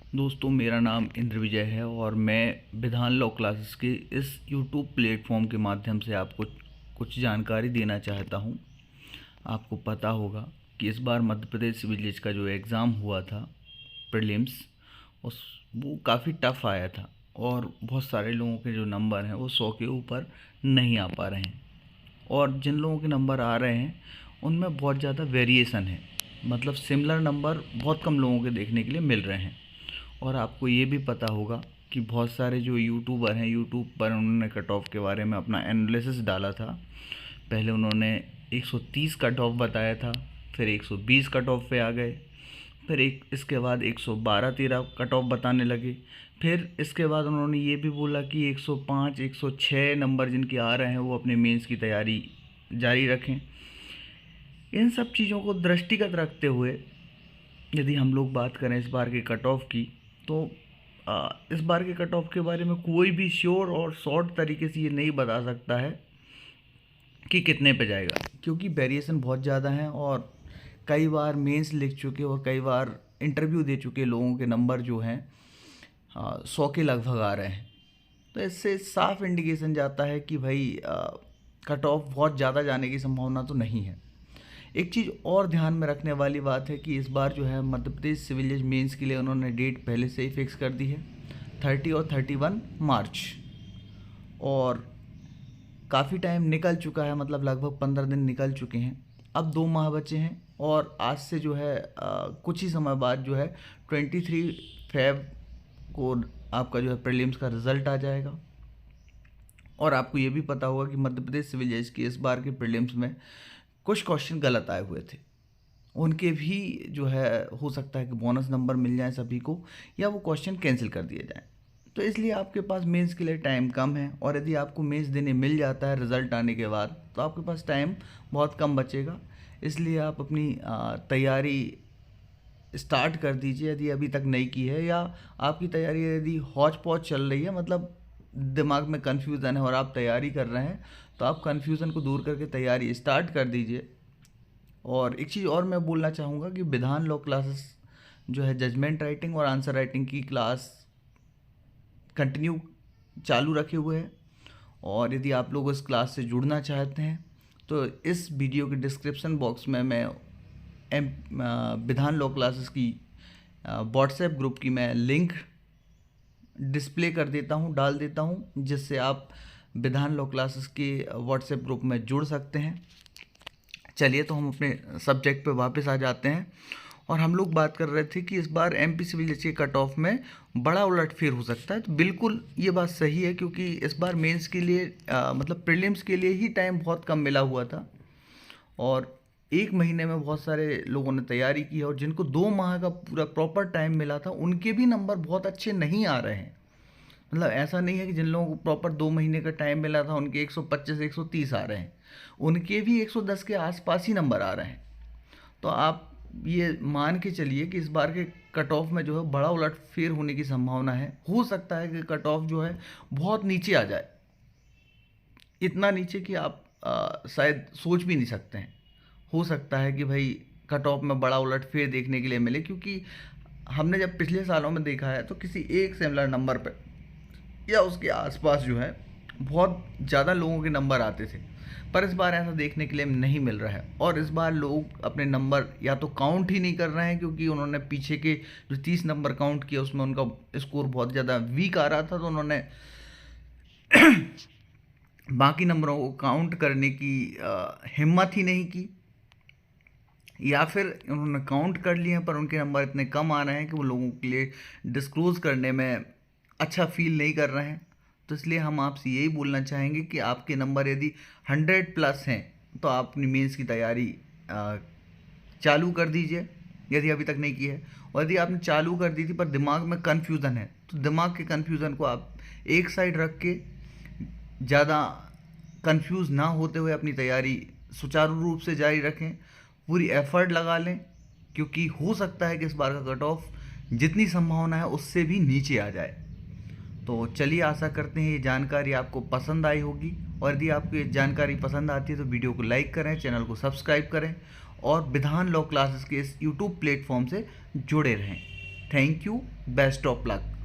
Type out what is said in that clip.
दोस्तों, मेरा नाम इंद्र विजय है और मैं विधान लॉ क्लासेस के इस यूट्यूब प्लेटफॉर्म के माध्यम से आपको कुछ जानकारी देना चाहता हूँ। आपको पता होगा कि इस बार मध्य प्रदेश सिविल जज का जो एग्ज़ाम हुआ था प्रीलिम्स, उस वो काफ़ी टफ़ आया था और बहुत सारे लोगों के जो नंबर हैं वो 100 के ऊपर नहीं आ पा रहे हैं। और जिन लोगों के नंबर आ रहे हैं उनमें बहुत ज़्यादा वेरिएशन है, मतलब सिमिलर नंबर बहुत कम लोगों के देखने के लिए मिल रहे हैं। और आपको ये भी पता होगा कि बहुत सारे जो यूट्यूबर हैं, यूट्यूब पर उन्होंने कट ऑफ के बारे में अपना एनालिसिस डाला था। पहले उन्होंने 130 कट ऑफ बताया था, फिर 120 कट ऑफ पे आ गए, फिर इसके बाद 112-13 कट ऑफ बताने लगे। फिर इसके बाद उन्होंने ये भी बोला कि 105 106 नंबर जिनके आ रहे हैं वो अपने मेंस की तैयारी जारी रखें। इन सब चीज़ों को दृष्टिगत रखते हुए यदि हम लोग बात करें इस बार के कट ऑफ की, तो इस बार के कट ऑफ के बारे में कोई भी श्योर और शॉर्ट तरीके से ये नहीं बता सकता है कि कितने पे जाएगा, क्योंकि वेरिएशन बहुत ज़्यादा है और कई बार मेंस लिख चुके और कई बार इंटरव्यू दे चुके लोगों के नंबर जो हैं 100 के लगभग आ रहे हैं। तो इससे साफ इंडिकेशन जाता है कि भाई कट ऑफ बहुत ज़्यादा जाने की संभावना तो नहीं है। एक चीज़ और ध्यान में रखने वाली बात है कि इस बार जो है मध्य प्रदेश सिविल जज मेंस के लिए उन्होंने डेट पहले से ही फिक्स कर दी है, 30 और 31 मार्च। और काफ़ी टाइम निकल चुका है, मतलब लगभग 15 दिन निकल चुके हैं। अब 2 माह बचे हैं और आज से जो है कुछ ही समय बाद जो है 23 फेब को आपका जो है प्रीलिम्स का रिज़ल्ट आ जाएगा। और आपको ये भी पता होगा कि मध्य प्रदेश सिविल जज की इस बार के प्रीलिम्स में कुछ क्वेश्चन गलत आए हुए थे। उनके भी जो है हो सकता है कि बोनस नंबर मिल जाए सभी को, या वो क्वेश्चन कैंसिल कर दिए जाएं। तो इसलिए आपके पास मेंस के लिए टाइम कम है, और यदि आपको मेंस देने मिल जाता है रिज़ल्ट आने के बाद तो आपके पास टाइम बहुत कम बचेगा। इसलिए आप अपनी तैयारी स्टार्ट कर दीजिए यदि अभी तक नहीं की है, या आपकी तैयारी यदि हौच पौच चल रही है, मतलब दिमाग में कन्फ्यूज़न है और आप तैयारी कर रहे हैं, तो आप कन्फ्यूज़न को दूर करके तैयारी स्टार्ट कर दीजिए। और एक चीज़ और मैं बोलना चाहूँगा कि विधान लॉ क्लासेस जो है जजमेंट राइटिंग और आंसर राइटिंग की क्लास कंटिन्यू चालू रखे हुए हैं। और यदि आप लोग इस क्लास से जुड़ना चाहते हैं तो इस वीडियो के डिस्क्रिप्शन बॉक्स में मैं विधान लॉ क्लासेस की व्हाट्सएप ग्रुप की मैं लिंक डिस्प्ले कर देता हूँ, डाल देता हूँ, जिससे आप विधान लॉ क्लासेस के व्हाट्सएप ग्रुप में जुड़ सकते हैं। चलिए, तो हम अपने सब्जेक्ट पे वापस आ जाते हैं। और हम लोग बात कर रहे थे कि इस बार एमपी सिविल जज के कट ऑफ में बड़ा उलटफेर हो सकता है। तो बिल्कुल ये बात सही है, क्योंकि इस बार मेंस के लिए मतलब प्रीलिम्स के लिए ही टाइम बहुत कम मिला हुआ था, और 1 महीने में बहुत सारे लोगों ने तैयारी की है। और जिनको 2 माह का पूरा प्रॉपर टाइम मिला था उनके भी नंबर बहुत अच्छे नहीं आ रहे हैं। मतलब ऐसा नहीं है कि जिन लोगों को प्रॉपर 2 महीने का टाइम मिला था उनके 125 130 आ रहे हैं, उनके भी 110 के आसपास ही नंबर आ रहे हैं। तो आप ये मान के चलिए कि इस बार के कट ऑफ में जो है बड़ा उलटफेर होने की संभावना है। हो सकता है कि कट ऑफ जो है बहुत नीचे आ जाए, इतना नीचे कि आप शायद सोच भी नहीं सकते हैं। हो सकता है कि भाई कट ऑफ में बड़ा उलटफेर देखने के लिए मिले, क्योंकि हमने जब पिछले सालों में देखा है तो किसी एक सिमिलर नंबर पर या उसके आसपास जो है बहुत ज़्यादा लोगों के नंबर आते थे। पर इस बार ऐसा देखने के लिए नहीं मिल रहा है। और इस बार लोग अपने नंबर या तो काउंट ही नहीं कर रहे हैं, क्योंकि उन्होंने पीछे के जो 30 नंबर काउंट किया उसमें उनका स्कोर बहुत ज़्यादा वीक आ रहा था, तो उन्होंने बाकी नंबरों को काउंट करने की हिम्मत ही नहीं की, या फिर उन्होंने काउंट कर लिए हैं पर उनके नंबर इतने कम आ रहे हैं कि वो लोगों के लिए डिस्क्लोज़ करने में अच्छा फील नहीं कर रहे हैं। तो इसलिए हम आपसे यही बोलना चाहेंगे कि आपके नंबर यदि 100 प्लस हैं तो आप अपनी मेंस की तैयारी चालू कर दीजिए, यदि अभी तक नहीं की है। और यदि आपने चालू कर दी थी पर दिमाग में कन्फ्यूज़न है, तो दिमाग के कन्फ्यूज़न को आप एक साइड रख के ज़्यादा कंफ्यूज ना होते हुए अपनी तैयारी सुचारू रूप से जारी रखें, पूरी एफर्ट लगा लें, क्योंकि हो सकता है कि इस बार का कट ऑफ जितनी संभावना है उससे भी नीचे आ जाए। तो चलिए, आशा करते हैं ये जानकारी आपको पसंद आई होगी, और यदि आपको ये जानकारी पसंद आती है तो वीडियो को लाइक करें, चैनल को सब्सक्राइब करें और विधान लॉ क्लासेस के इस यूट्यूब प्लेटफॉर्म से जुड़े रहें। Thank you, best of luck.